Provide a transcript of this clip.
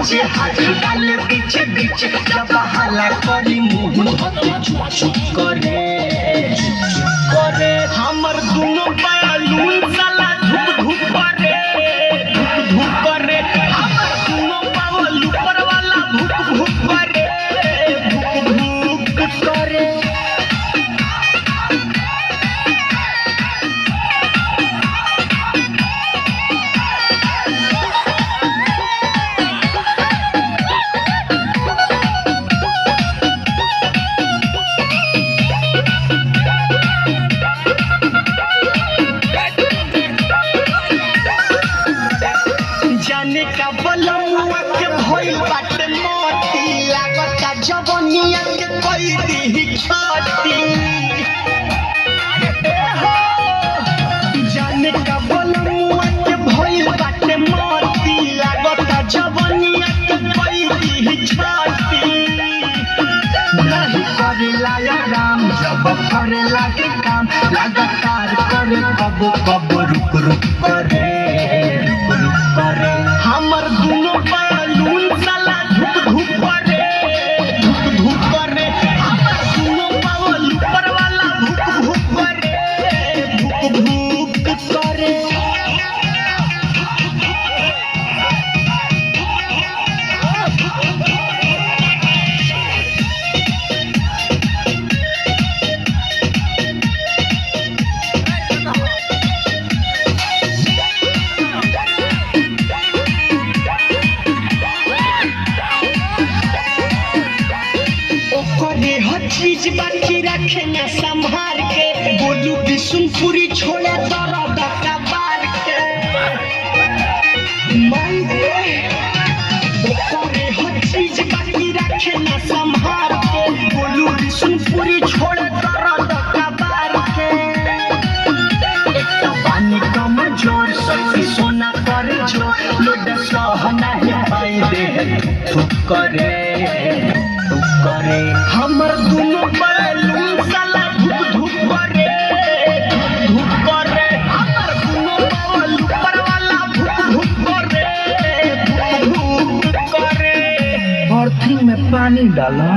नीचे हाथ डाले पीछे पीछे जब हल्ला करी मुंह चुप चुप करे करे हमर दोनों बैलून साला धुक धुक करे धुक धुक करे हमर दोनों बावल ऊपर वाला भुक भुक करे भुक भुक करे जाने का बलमुआ के भइल बाटे मोती लागता जवनिया के कोई दी छाती जाने का बलमुआ के भइल बाटे मोती लागता जवनिया के कोई दी छाती नहीं करेला आराम जब करेला के काम लगातार करे कबो कबो रुक रुक करे करे हमर दोनों बैलून साला धुक धुक करे धुक धुक करे हमर दोनों बावल ऊपर वाला भुक भुक करे भुक भुक करे हर चीज बाकी रखे न संभाल के बोलू बिशुनपुरी छोड़ा दर्द का बार के हर चीज बाकी रखे न संभाल के बोलू बिशुनपुरी छोड़ा दर्द का बार के एक पानी कम जोर सखी सोना करे जो लोड सहना है पाई दे थुक करे करे हमर दोनों बैलून साला धुक धुक करे धुक धुक करे हमर दोनों बावल ऊपर वाला भुक भुक करे भुक भुक करे अर्थिंग में पानी डाला।